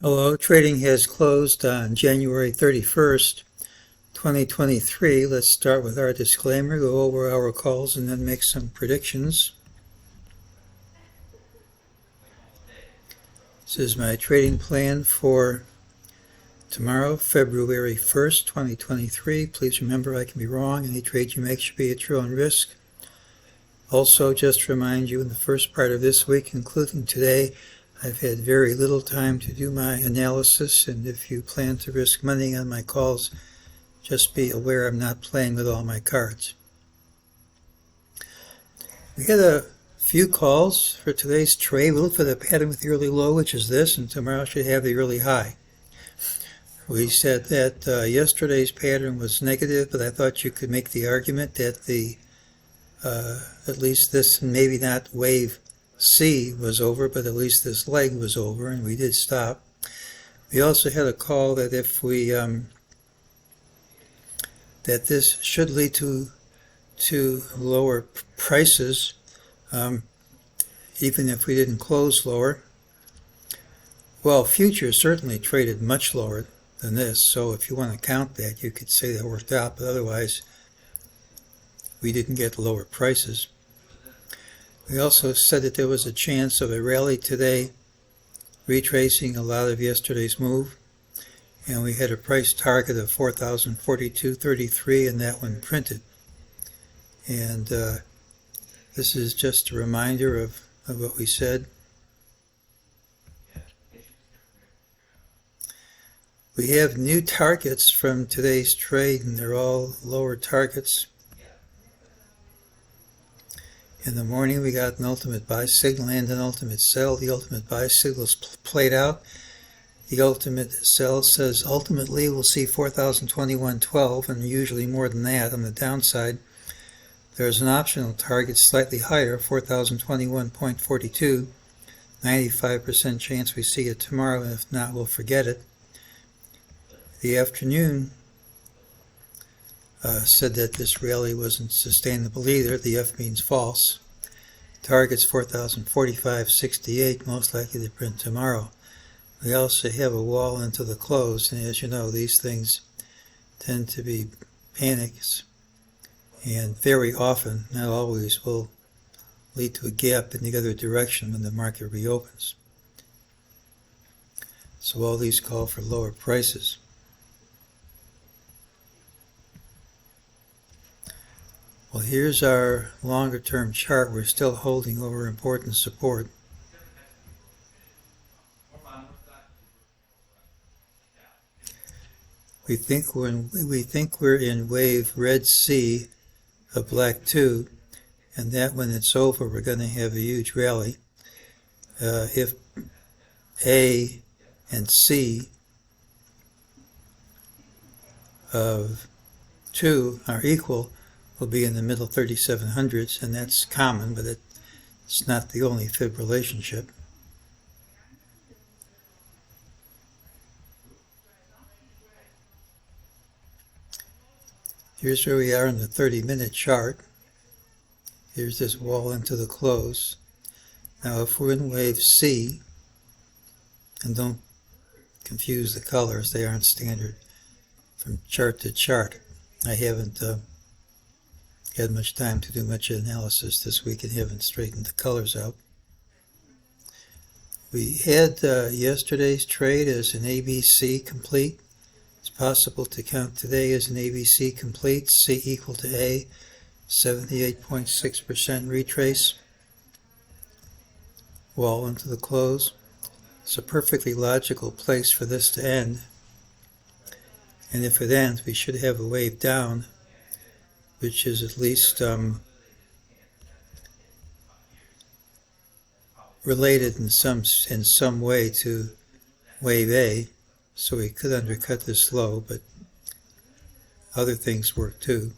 Hello, trading has closed on January 31st, 2023. Let's start with our disclaimer, go over our calls, and then make some predictions. This is my trading plan for tomorrow, February 1st, 2023. Please remember I can be wrong. Any trade you make should be at your own risk. Also, just to remind you, in the first part of this week, including today, I've had very little time to do my analysis, and if you plan to risk money on my calls, just be aware I'm not playing with all my cards. We had a few calls for today's trade. We'll look for the pattern with the early low, which is this, and tomorrow should have the early high. We said that yesterday's pattern was negative, but I thought you could make the argument that at least this, maybe not wave C was over, but at least this leg was over, and we did stop. We also had a call that if we that this should lead to lower prices, even if we didn't close lower. Well, futures certainly traded much lower than this, so if you want to count that, you could say that worked out, but otherwise we didn't get lower prices. We also said that there was a chance of a rally today, retracing a lot of yesterday's move, and we had a price target of 4,042.33, and that one printed. And this is just a reminder of what we said. We have new targets from today's trade, and they're all lower targets. In the morning, we got an ultimate buy signal and an ultimate sell. The ultimate buy signal is played out. The ultimate sell says ultimately we'll see 4,021.12, and usually more than that on the downside. There's an optional target slightly higher, 4,021.42. 95% chance we see it tomorrow, and if not, we'll forget it. The afternoon said that this rally wasn't sustainable either. The F means false. Target's 4,045.68, most likely to print tomorrow. We also have a wall into the close, and as you know, these things tend to be panics, and very often, not always, will lead to a gap in the other direction when the market reopens. So all these call for lower prices. Well, here's our longer-term chart. We're still holding over important support. We think we're in wave red C of black 2, and that when it's over, we're going to have a huge rally. If A and C of 2 are equal, will be in the middle 3700s, and that's common, but it's not the only fib relationship. Here's where we are in the 30-minute chart. Here's this wall into the close. Now if we're in wave C, and don't confuse the colors, they aren't standard from chart to chart. I haven't had much time to do much analysis this week and haven't straightened the colors out. We had yesterday's trade as an ABC complete. It's possible to count today as an ABC complete. C equal to A, 78.6% retrace. Wall into the close. It's a perfectly logical place for this to end. And if it ends, we should have a wave down, which is at least related in some way to wave A, so we could undercut this low, but other things work too.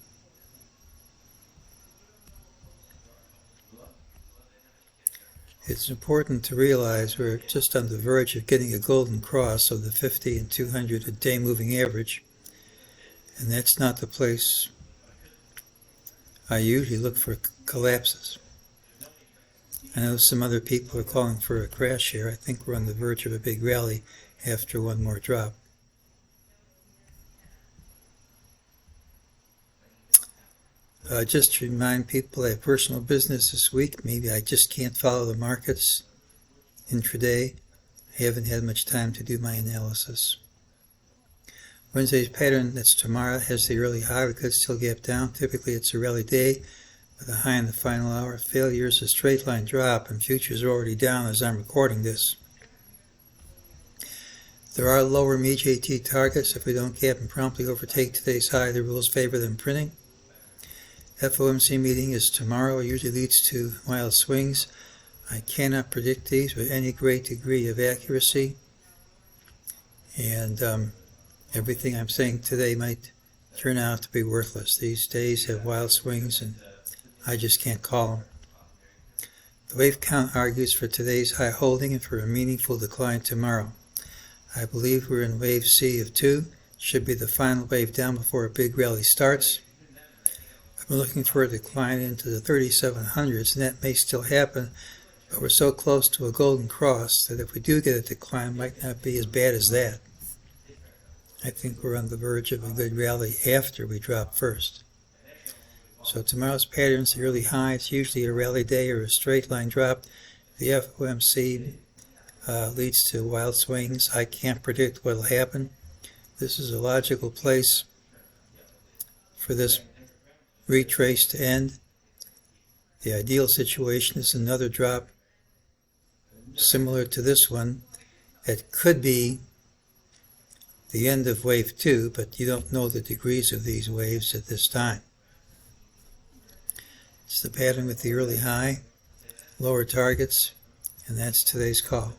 It's important to realize we're just on the verge of getting a golden cross of the 50 and 200 a day moving average, and that's not the place I usually look for collapses. I know some other people are calling for a crash here. I think we're on the verge of a big rally after one more drop. Just to remind people, I have personal business this week. Maybe I just can't follow the markets intraday. I haven't had much time to do my analysis. Wednesday's pattern, that's tomorrow, has the early high. We could still gap down. Typically it's a rally day with a high in the final hour. Failure is a straight line drop, and futures are already down as I'm recording this. There are lower MEJT targets. If we don't gap and promptly overtake today's high, the rules favor them printing. FOMC meeting is tomorrow. It usually leads to wild swings. I cannot predict these with any great degree of accuracy, and everything I'm saying today might turn out to be worthless. These days have wild swings, and I just can't call them. The wave count argues for today's high holding and for a meaningful decline tomorrow. I believe we're in wave C of 2. Should be the final wave down before a big rally starts. I'm looking for a decline into the 3700s, and that may still happen, but we're so close to a golden cross that if we do get a decline, it might not be as bad as that. I think we're on the verge of a good rally after we drop first. So tomorrow's pattern's the early high. It's usually a rally day or a straight line drop. The FOMC leads to wild swings. I can't predict what will happen. This is a logical place for this retrace to end. The ideal situation is another drop similar to this one. That could be the end of wave 2, but you don't know the degrees of these waves at this time. It's the pattern with the early high, lower targets, and that's today's call.